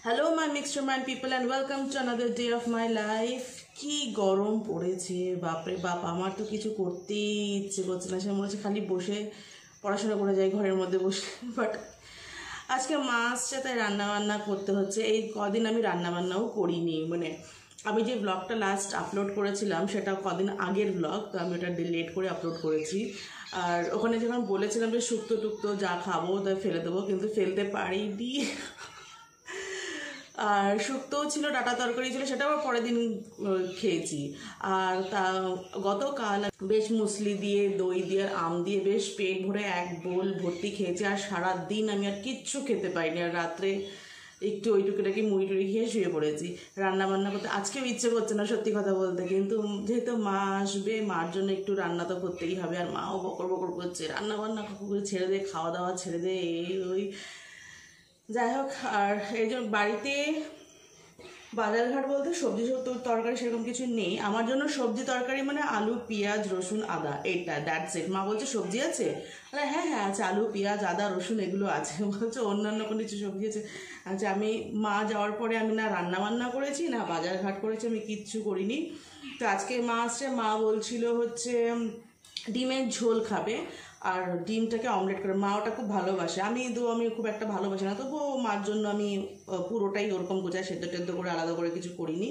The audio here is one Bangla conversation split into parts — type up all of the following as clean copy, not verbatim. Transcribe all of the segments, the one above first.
Hello my mixed mind people and welcome to another day of my life. কি গরম পড়েছে বাপরে বাপ, আমার তো কিছু করতেই ইচ্ছে করছে না, সে মনে হচ্ছে খালি বসে পড়াশোনা করে যাই ঘরের মধ্যে বসে। বাট আজকে মা আসছে তাই রান্নাবান্না করতে হচ্ছে। এই কদিন আমি রান্নাবান্নাও করিনি, মানে আমি যে ব্লগটা লাস্ট আপলোড করেছিলাম সেটা কদিন আগের ব্লগ, তো আমি ওটা ডিলিট করে আপলোড করেছি। আর ওখানে যখন বলেছিলাম যে শুক্তো টুক্তো যা খাবো তাই ফেলে দেবো, কিন্তু ফেলতে পারিনি। আর শুক্তোও ছিল, ডাটা তরকারি ছিল, সেটাও পরের দিন খেয়েছি। আর তা গতকাল বেশ মুসলি দিয়ে দই দিয়ে আর আম দিয়ে বেশ পেট ভরে এক বোল ভর্তি খেয়েছি। আর সারাদিন আমি আর কিচ্ছু খেতে পাইনি, আর রাত্রে একটু ওইটুকুটাকে মুড়ি টুড়ি খেয়ে শুয়ে পড়েছি। রান্না বান্না করতে আজকেও ইচ্ছে করছে না সত্যি কথা বলতে, কিন্তু যেহেতু মা আসবে মার জন্য একটু রান্না তো করতেই হবে। আর মাও বকর বকর করছে, রান্না বান্না করে ছেড়ে দে, খাওয়া দাওয়া ছেড়ে দে, এই ওই যাই হোক। আর এই জন্য বাড়িতে বাজারঘাট বলতে সবজি তরকারি সেরকম কিছু নেই। আমার জন্য সবজি তরকারি মানে আলু পেঁয়াজ রসুন আদা, এইটা দ্যাটস ইট। মা বলছে সবজি আছে, আরে হ্যাঁ হ্যাঁ আছে, আলু পেঁয়াজ আদা রসুন এগুলো আছে। বলছে অন্যান্য কোনো কিছু সবজি আছে? আচ্ছা, আমি মা যাওয়ার পরে আমি না রান্না বান্না করেছি না বাজারঘাট করেছি, আমি কিচ্ছু করিনি। তো আজকে মা আসছে, মা বলছিল হচ্ছে ডিমের ঝোল খাবে আর ডিমটাকে অমলেট করে। মা ওটা খুব ভালোবাসে, আমি খুব একটা ভালোবাসি না, তবুও মার জন্য আমি পুরোটাই ওরকম গোছায় সেদ্ধ টেদ্ধ করে আলাদা করে কিছু করিনি।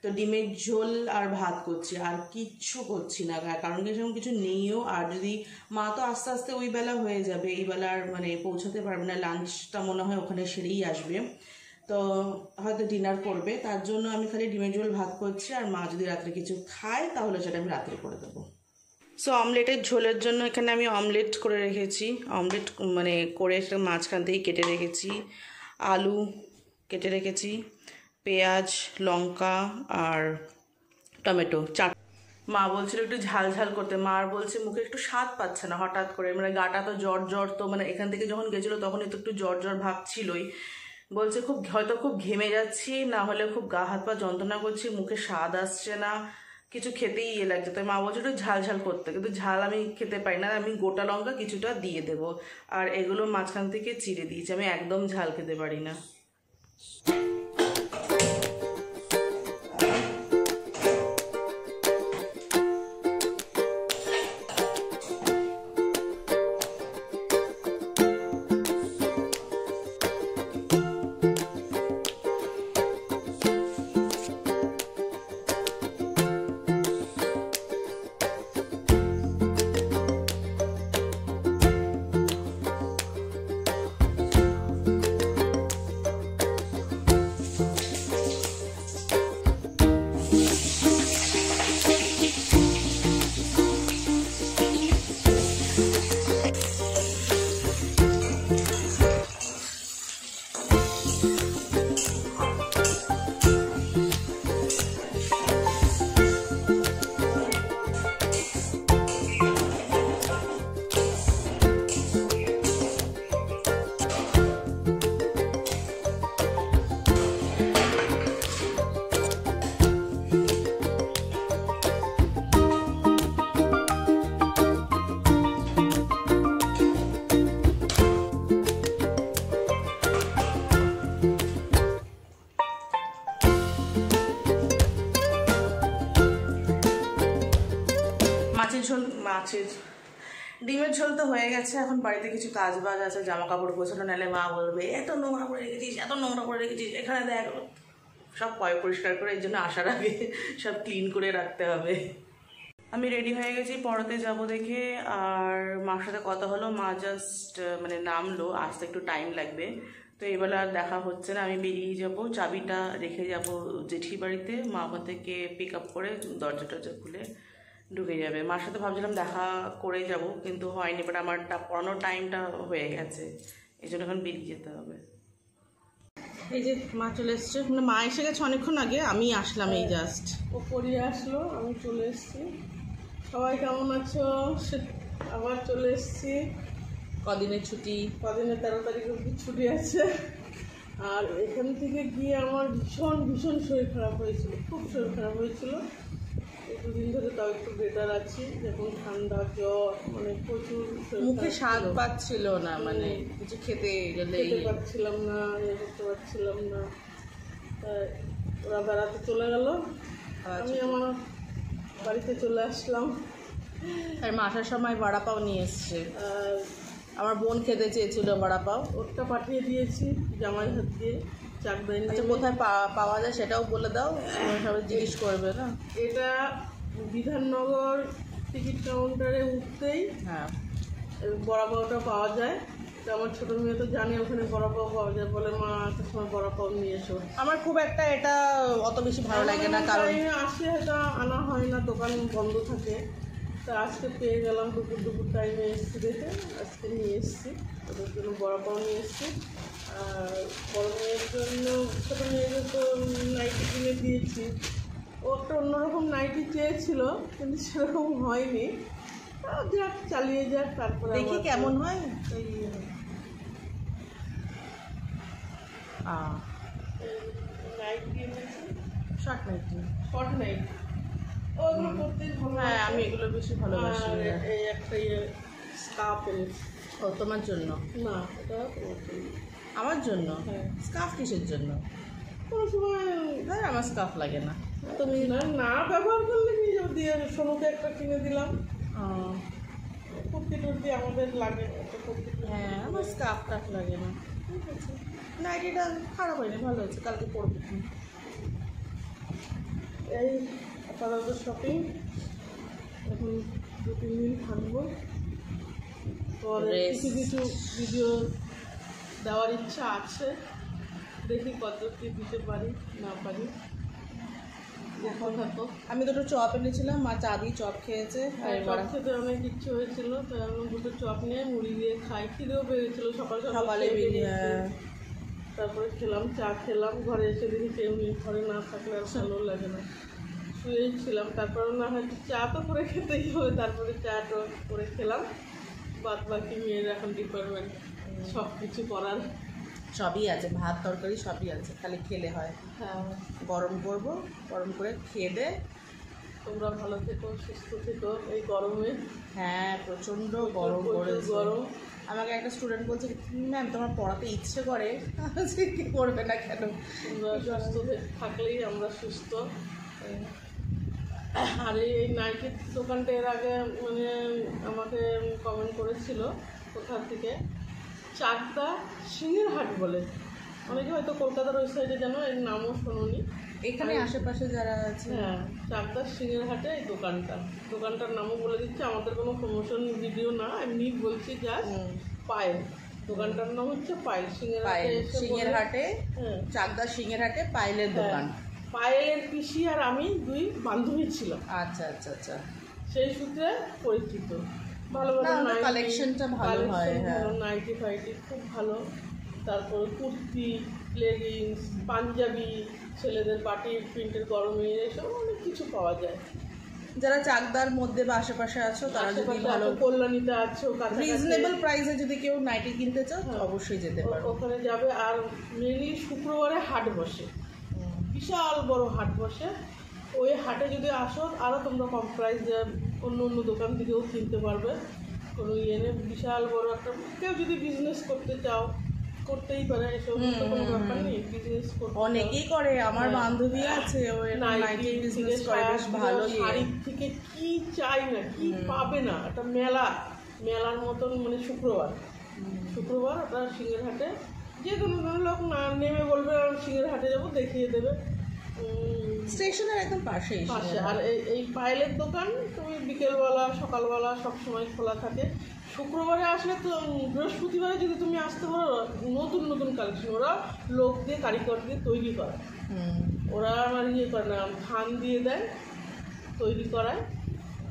তো ডিমের ঝোল আর ভাত করছি, আর কিচ্ছু করছি না, কারণ কি সেরকম কিছু নেইও। আর যদি মা তো আস্তে আস্তে ওই বেলা হয়ে যাবে, এই বেলার মানে পৌঁছাতে পারবে না, লাঞ্চটা মনে হয় ওখানে সেরেই আসবে, তো হয়তো ডিনার করবে। তার জন্য আমি খালি ডিমের ঝোল ভাত করছি, আর মা যদি রাত্রে কিছু খায় তাহলে সেটা আমি রাত্রে করে দেবো। সো অমলেটের ঝোলের জন্য এখানে আমি অমলেট করে রেখেছি, অমলেট মানে করে সেটা মাঝখান থেকেই কেটে রেখেছি, আলু কেটে রেখেছি, পেঁয়াজ লঙ্কা আর টমেটো মা বলছিল একটু ঝাল ঝাল করতে, মা আর বলছে মুখে একটু স্বাদ পাচ্ছে না হঠাৎ করে, মানে গাটা তো জ্বর জ্বর, তো মানে এখান থেকে যখন গেছিলো তখনই তো একটু জ্বর জ্বর ভাব ছিলই। বলছে হয়তো খুব ঘেমে যাচ্ছি, না হলে খুব গা হাত পা যন্ত্রণা করছি, মুখে স্বাদ আসছে না, কিছু খেতেই ইয়ে লাগছে। তাই মা বলছে একটু ঝাল ঝাল করতে, কিন্তু ঝাল আমি খেতে পারি না, আমি গোটা লঙ্কা কিছুটা দিয়ে দেবো। আর এগুলো মাঝখান থেকে চিড়ে দিয়েছি, আমি একদম ঝাল খেতে পারি না। ডিমের ঝোল তো হয়ে গেছে, এখন বাড়িতে কিছু কাজ বাজ আছে, জামা কাপড় গোছানো, নাহলে মা বলবে এত নোংরা করে রেখেছিস, এত নোংরা করে রেখেছিস, এখানে দেখ। সব পরিষ্কার করে এই জন্য আসার আগে সব ক্লিন করে রাখতে হবে। আমি রেডি হয়ে গেছি পড়াতে যাব দেখে, আর মার সাথে কথা হলো, মা জাস্ট মানে নামলো, আসতে একটু টাইম লাগবে, তো এবেলা আর দেখা হচ্ছে না। আমি বেরিয়ে যাব, চাবিটা রেখে যাব জেঠি বাড়িতে, মা ওখান থেকে পিক আপ করে দরজা টরজা খুলে ঢুকে যাবে। মার সাথে ভাবছিলাম দেখা করে যাব, কিন্তু হয়নি, বাট আমার পড়ানোর টাইমটা হয়ে গেছে, এই জন্য এখন বেরিয়ে যেতে হবে। এই যে মা চলে এসছে, মানে মা এসে গেছে অনেকক্ষণ আগে, আমি আসলাম এই জাস্ট। ও পড়িয়ে আসলো, আমি চলে এসেছি। সবাই কেমন আছো? আবার চলে এসেছি। কদিনের ছুটি? কদিনের 13 তারিখ অবধি ছুটি আছে। আর এখান থেকে গিয়ে আমার ভীষণ ভীষণ শরীর খারাপ হয়েছিল, খুব শরীর খারাপ হয়েছিল। দুদিন ধরে তাও একটু বেটার আছি। এখন ঠান্ডা জ্বর মানে প্রচুর মুখে স্বাদ পাচ্ছিল না, মানে কিছু খেতে গেলে খেতে পারছিলাম না, ইয়ে করতে পারছিলাম না। তাই ওরা বেড়াতে চলে গেল, আমি আমার বাড়িতে চলে আসলাম। আর মা আসার সময় বড়া পাও নিয়ে এসছে, আর আমার বোন খেতে চেয়েছিল বড়া পাও, ওরটা পাঠিয়ে দিয়েছি জামাই হাত দিয়ে চাকদাই। আচ্ছা কোথায় পাওয়া যায় সেটাও বলে দাও, সবাই জিজ্ঞেস করবে না। এটা বিধাননগর টিকিট কাউন্টারে উঠতেই হ্যাঁ বড়া পাওটা পাওয়া যায়। তো আমার ছোটো মেয়ে তো জানে ওখানে বড়া পাও পাওয়া যায়, বলে মা একটা সময় বড়া পাও নিয়ে এসো। আমার খুব একটা এটা অত বেশি ভালো লাগে না, কারণ আসে এটা আনা হয় না, দোকান বন্ধ থাকে। তা আজকে পেয়ে গেলাম, দুপুর টাইমে এসেছি দেখে আজকে নিয়ে এসেছি। ওদের জন্য বড়া পাও নিয়ে এসেছি। আর বড় মেয়ের জন্য ছোটো মেয়েকে তো নাইটি কিনে দিয়েছি। ও একটা অন্যরকম নাইটি চেয়েছিল কিন্তু সেরকম হয়নি। যাক চালিয়ে যাক, তারপরে দেখি কেমন হয়। নাইটি এনেছি, শর্ট নাইটি, শর্ট নাইটি ওগুলো করতেই ভালো। হ্যাঁ আমি এগুলো বেশি ভালোবাসি। আর এই একটা স্কার্ফ এনেছি। ও তোমার জন্য? না এটা তোমার জন্য। আমার জন্য? হ্যাঁ। স্কার্ফ কিসের জন্য? কোনো সময় আমার স্কার্ফ লাগে না। তুমি না ব্যবহার করলে নিয়ে দিয়ে সোনুকে একটা কিনে দিলাম। কুর্তি টুর্তি আমাদের লাগে, হ্যাঁ আমার স্কার্ফ টাফ লাগে না। ঠিক আছে, নাইটিটা খারাপ হয়নি, ভালো হয়েছে, কালকে পরবো। এই আপাতত শপিং, এখন 2-3 দিন থাকবো। পরে কিছু ভিডিও দেওয়ার ইচ্ছা আছে, দেখি কত কি দিতে পারি না পারি। এখন থাকো। আমি দুটো চপ এনেছিলাম, মা চা দিয়ে চপ খেয়েছে। চপ খেতে অনেক ইচ্ছে হয়েছিল, তো আমি দুটো চপ নিয়ে মুড়ি দিয়ে খাই। খিদেও পেয়েছিল সকালে বেরিয়ে। তারপরে খেলাম, চা খেলাম। ঘরে এসে দেখি কেউ নেই, ঘরে না থাকলে আর ভালো লাগে না, শুয়েই ছিলাম। তারপরে না হয় চা তো করে খেতেই হবে, তারপরে চাটা করে খেলাম। বাদ বাকি মেয়ের এখন ডিপার্টমেন্ট, সব কিছু করার সবই আছে, ভাত তরকারি সবই আছে, খালি খেলে হয়। হ্যাঁ, গরম করবো, গরম করে খেয়ে দে। তোমরা ভালো থেকো, সুস্থ থেকো এই গরমে। হ্যাঁ প্রচণ্ড গরম পড়েছে। গরম। আমাকে একটা স্টুডেন্ট বলছে, ম্যাম তোমার পড়াতে ইচ্ছে করে, কি করবে না কেন? তোমরা সুস্থ থাকলেই আমরা সুস্থ। আর এই নাইটির দোকানটা এর আগে মানে আমাকে কমেন্ট করেছিল কোথা থেকে, চাকদা সিংহের হাট বলে। অনেকে হয়তো কলকাতার ওই সাইডে জানো, এর নামও শোনোনি। এখানে আশেপাশে যারা আছে, হ্যাঁ চাকদা সিংহের হাটে এই দোকানটার নামও বলে দিচ্ছে। আমাদের কোনো প্রমোশন ভিডিও না, এমনি বলছি জাস্ট। পায়েল, দোকানটার নাম হচ্ছে পায়েল। সিংহের হাটে, হ্যাঁ চাকদা সিংহের হাটে পায়েলের দোকান। পায়েলের পিসি আর আমি দুই বান্ধবী ছিলাম। আচ্ছা আচ্ছা আচ্ছা, সেই সূত্রে পরিচিত। ভালো ভালো কালেকশনটা ভালো হয়। হ্যাঁ নাইটি ফাইটি খুব ভালো। তারপরে কুর্তি, লেগিংস, পাঞ্জাবি, ছেলেদের পার্টি প্রিন্টের গরমে, এসব অনেক কিছু পাওয়া যায়। যারা চাকদার মধ্যে বা আশেপাশে আছো তারা যদি ভালো কল্যাণীতে আছো, রিজনেবল প্রাইসে যদি কেউ নাইটি কিনতে চাও অবশ্যই যেতে পারো, ওখানে যাবে। আর মেনলি শুক্রবারে হাট বসে, বিশাল বড় হাট বসে। ওই হাটে যদি আসো আরও তোমরা কম প্রাইসে অন্য দোকান থেকেও কিনতে পারবে। কোনো ইয়ে নেই, বিশাল বড় একটা। কেউ যদি বিজনেস করতে চাও করতেই পারে, এসব কোনো ব্যাপার নেই। বিজনেস করতে অনেকেই করে, আমার বান্ধবী আছে, ও নাইটি বিজনেস করে, বেশ ভালো। শাড়ির থেকে কি চাই না, কি পাবে না, একটা মেলার মতন। মানে শুক্রবার ওটা সিংহের হাটে যে কোনো লোক না নেমে বলবে সিংহের হাটে যাবো, দেখিয়ে দেবে স্টেশনের একদম পাশে। আর এই পায়েলের দোকান তুমি বিকেলবেলা সকালবেলা সব সময় খোলা থাকে। শুক্রবারে আসলে তো, বৃহস্পতিবারে যদি তুমি আসতে পারো, নতুন কালেকশন ওরা লোক দিয়ে, কারিগর দিয়ে তৈরি করে। ওরা আমার ইয়ে করে না, ধান দিয়ে দেয়, তৈরি করায়।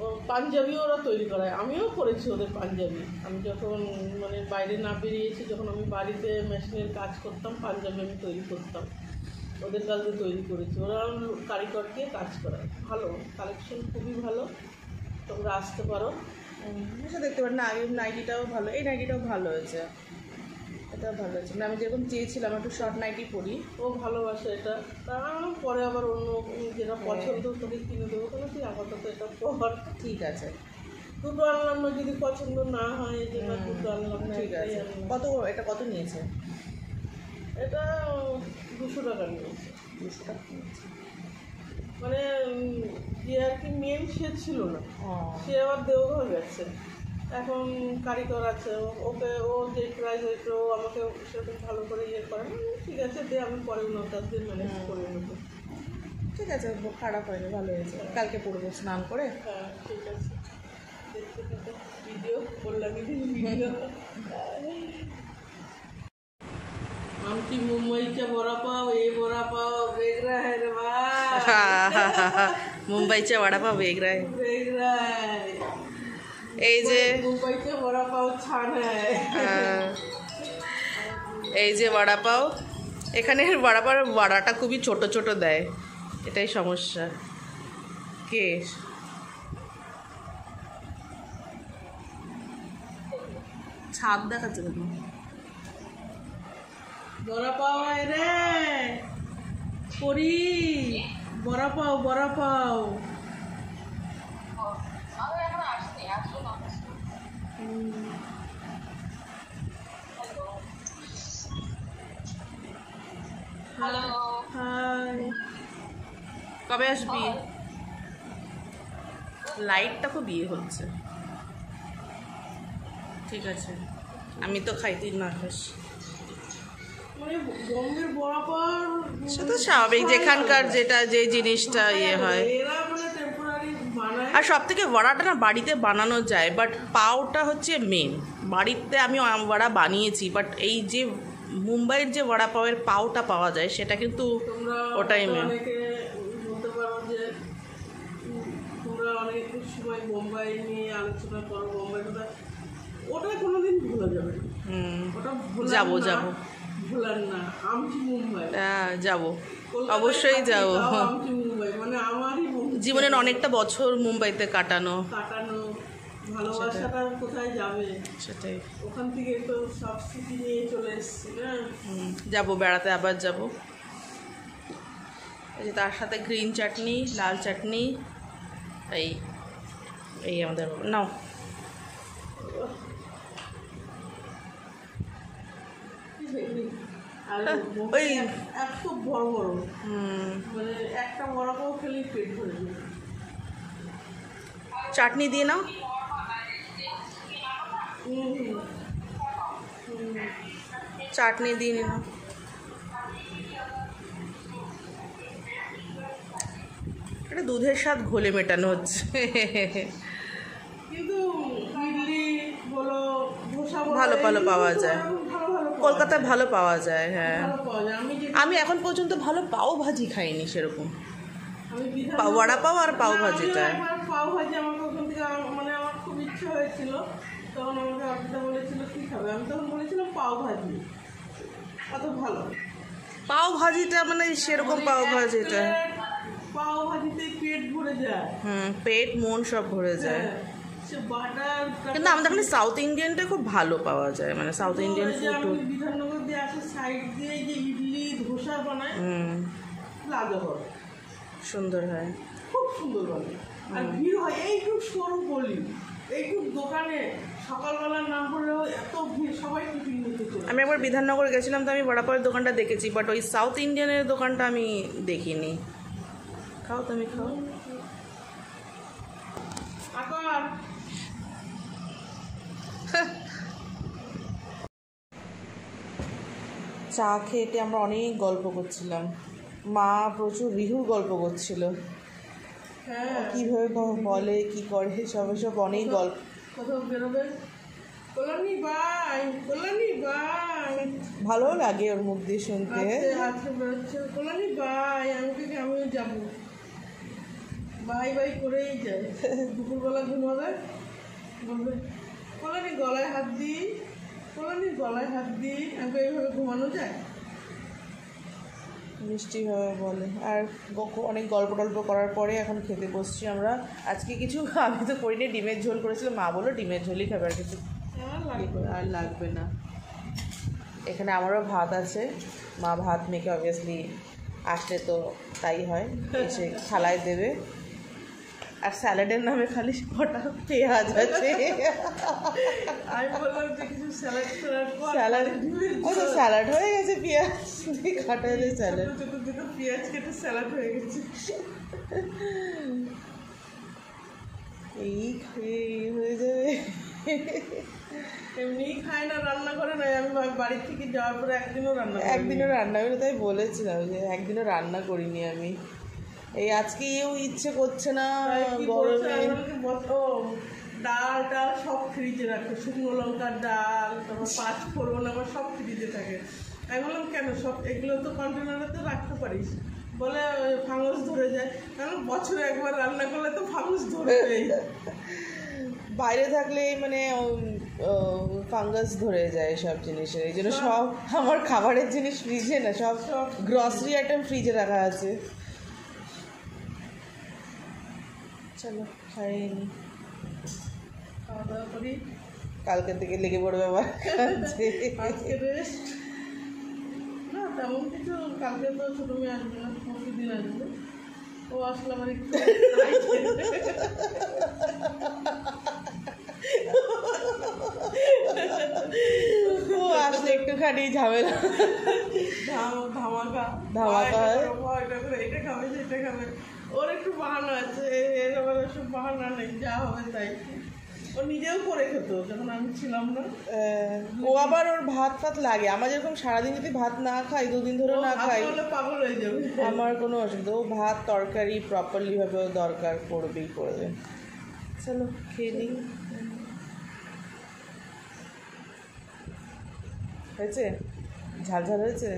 ও পাঞ্জাবিও ওরা তৈরি করায়। আমিও করেছি ওদের পাঞ্জাবি। আমি যখন মানে বাইরে না বেরিয়েছি, যখন আমি বাড়িতে মেশিনের কাজ করতাম, পাঞ্জাবি আমি তৈরি করতাম, ওদের কাছে তৈরি করেছি। ওরা কারিগর দিয়ে কাজ করায়। ভালো কালেকশন, খুবই ভালো, তোমরা আসতে পারো। দেখতে পারো না, আগের নাইটিটাও ভালো, এই নাইটিটাও ভালো হয়েছে। এটা ভালো হয়েছে, মানে আমি যেরকম চেয়েছিলাম একটু শর্ট নাইটি পরি। ও ভালোবাসে এটা, কারণ পরে আবার অন্য যেটা পছন্দ তোকে কিনে দেবো, কেন তুই আপাতত এটা পর। ঠিক আছে, দুটো আনলাম না, যদি পছন্দ না হয় এই জন্য দুটো আনলাম না। ঠিক আছে। কত এটা কত নিয়েছে? এটা 200 টাকা নিয়েছে। 200 টাকা নিয়েছে। মানে যে আর কি মেন সে ছিল না, ও সে আবার দেওঘর গেছে, এখন কারিগর আছে, ওকে ও যে প্রাইস হয়েছে ও আমাকে সেরকম ভালো করে ইয়ে করে না। ঠিক আছে দে, আমি পরে ওনার দিয়ে ম্যানেজ করে নেবো। ঠিক আছে, খারাপ হয়নি, ভালো হয়েছে। কালকে পড়বো স্নান করে। হ্যাঁ ঠিক আছে, দেখতে থাকো ভিডিও করলাম ভিডিও। हम की मुंबई का बड़ा पाव, ये बड़ा पाव बेच रहा है रे भाई। মুম্বাইচা বড়াপাও বেগ রায়। बेच रहा है, এই যে मुंबई का बड़ा पाव छान है। এই যে বড়াপাও, এখানে বড়াপাও বড়াটা খুবই ছোট ছোট দেয়, এটাই সমস্যা। কে ছাদ দেখাচ্ছে কেন? बड़ा पाव है रे परी, बड़ा पाव बड़ा पाव। हाय, কবে আসবি? লাইটটা খুব ইয়ে হচ্ছে। ঠিক আছে, আমি তো খাইতেই না খাস। মানে বম্বের বড়া পাও সে তো স্বাভাবিক, যেখানকার যেটা যে জিনিসটা ইয়ে হয়। এরা মানে টেম্পোরারি বানায়। আর সব থেকে বড়াটা না বাড়িতে বানানো যায়, বাট পাওটা হচ্ছে মেন। বাড়িতে আমি বড়া বানিয়েছি, বাট এই যে মুম্বাইয়ের যে বড়া পাওয়ের পাওটা পাওয়া যায় সেটা কিন্তু তোমরা ওটাই মেন। অনেকে বলতে পারো যে তোমরা অনেক সময় বোম্বাই নিয়ে আলোচনা করো, বোম্বাই কথা, ওটা কোনোদিন ভোলা যাবে না। ওটা ভোলার যাবো না, যাবো, ভোলার না। আমচি মুম্বাই, হ্যাঁ যাবো, কলকাতায় অবশ্যই থাকি, যাবো। তাও আমচি মুম্বাই, মানে আমারই জীবনের অনেকটা বছর মুম্বাইতে কাটানো, কাটানো ভালোবাসাটা কোথায় যাবে? সেটাই। ওখান থেকে তো সব স্মৃতি নিয়ে চলে এসেছি না। যাবো বেড়াতে, আবার যাবো। এই যে তার সাথে গ্রিন চাটনি, লাল চাটনি, এই এই আমাদের নাও। আর ওই এত বড় বড়, মানে একটা বড় পাও খেলেই পেট ভরে যাবে। চাটনি দিয়ে নাও। চাটনি দিয়ে নাও। এটা দুধের স্বাদ ঘোলে মেটানো হচ্ছে। কিন্তু ইডলি বলো, ধোসা বলো, ভালো ভালো পাওয়া যায়, ভালো ভালো কলকাতায় ভালো পাওয়া যায়। হ্যাঁ, ভালো পাওয়া যায়। আমি এখন পর্যন্ত ভালো পাও ভাজি খাইনি সেরকম। আমি বড়া পাও আর পাও ভাজিটা, পাও ভাজি আমাকে ওখান থেকে মানে আমার খুব ইচ্ছে হয়েছিল, তখন আমাকে অর্পিতা বলেছিল কী খাবে, আমি তখন বলেছিলাম পাও ভাজি, কত ভালো পাও ভাজিটা মানে সেরকম পাও ভাজিটা। পাও ভাজিতে পেট ভরে যায়। পেট মন সব ভরে যায়। হ্যাঁ, সে বাটার কিন্তু আমাদের এখানে সাউথ ইন্ডিয়ানটা খুব ভালো পাওয়া যায়, মানে সাউথ ইন্ডিয়ান ফুড। বিধাননগর দিয়ে আসে সাইড দিয়ে যে ইডলি ধোসা বানায়, লাজবাব, সুন্দর হয়, খুব সুন্দর বানায়। আর ভিড় হয় এইটুক সরু গলি, এইটুক দোকানে সকালবেলা না হলেও এত ভিড়, সবাই টিফিন নিতে চলে। আমি একবার বিধাননগর গেছিলাম, তো আমি বড়াপাওয়ের দোকানটা দেখেছি, বাট ওই সাউথ ইন্ডিয়ানের দোকানটা আমি দেখিনি। খাও, তুমি খাও। আকার চা খেয়ে আমরা অনেক গল্প করছিলাম, মা প্রচুর রিহুর গল্প করছিল। হ্যাঁ, কীভাবে বলে, কি করে, সব এসব অনেক গল্প। কোথাও বেরোবে, কল্যাণী বাই, কল্যাণী বাই, ভালো লাগে ওর মুখ দিয়ে শুনতে। আজকে বেরোচ্ছে কল্যাণী বাই, আমি থেকে আমিও যাবো, বাই বাই করেই যায়। দুপুরবেলা ঘুমাবে, বলবে কল্যাণী গলায় হাত দিই, কল্যাণীর গলায় হাত দিই, আমাকে এইভাবে ঘুমানো যায়? মিষ্টিভাবে বলে। আর অনেক গল্প টল্প করার পরে এখন খেতে বসছি আমরা। আজকে কিছু আমি তো করিনি, ডিমের ঝোল করেছিলাম, মা বললো ডিমের ঝোলই খাবে, আর কিছু আর লাগবে আর লাগবে না। এখানে আমারও ভাত আছে, মা ভাত মেখে অবভিয়াসলি আসলে তো তাই হয়, এসে থালায় দেবে। আর স্যালাডের নামে খালি কটা পেঁয়াজ আছে। আমি বললাম যে কিছু স্যালাড স্যালাড স্যালাড হয়ে গেছে, পেঁয়াজ দিয়ে কাটা হলে স্যালাড। ছোট দুটো পেঁয়াজ কেটে স্যালাড হয়ে গেছে। এই হয়ে যাবে। এমনিই খায় না, রান্না করে না। আমি বাড়ির থেকে যাওয়ার পরে একদিনও রান্না করে, তাই বলেছিলাম যে একদিনও রান্না করিনি আমি। এই আজকে ইচ্ছে করছে না গরমে। ডাল টাল সব ফ্রিজে রাখে, শুকনো লঙ্কার ডাল, তারপর 5 ফোড়ন আবার সব ফ্রিজে থাকে। আমি বললাম কেন সব এগুলো তো কন্টেনারে তো রাখতে পারিস, বলে ফাঙ্গাস ধরে যায়। কারণ বছরে একবার রান্না করলে তো ফাঙ্গাস ধরবেই। বাইরে থাকলে মানে ফাঙ্গাস ধরে যায় সব জিনিসের, এই জন্য সব আমার খাবারের জিনিস ফ্রিজে না, সব গ্রসারি আইটেম ফ্রিজে রাখা আছে। চলো খাইয়ে নি, খাওয়া দাওয়া করি, কালকে থেকে লেগে পড়বে আবার। আজকে রেস্ট না তেমন কিছু। কালকে তো ছোটো মেয়ে আসবে না, পরশু দিন আসবে। ও আসলে আমার একটু আসলে একটুখানি ঝামেলা, ধামাকা এটা খাবে সেটা খাবে। ওর একটু বাহানা আছে, এর আবার সব বাহানা নেই, যা হবে তাই। ও নিজেও করে খেত যখন আমি ছিলাম না। ও আবার ওর ভাত ফাত লাগে, আমার যেরকম সারাদিন যদি ভাত না খাই, 2 দিন ধরে না খাই, পাগল হয়ে যাবে। আমার কোনো অসুবিধা, ও ভাত তরকারি প্রপারলি ভাবে ও দরকার করবেই করবে। চলো খেয়ে নিই। হয়েছে? ঝাল ঝাল হয়েছে?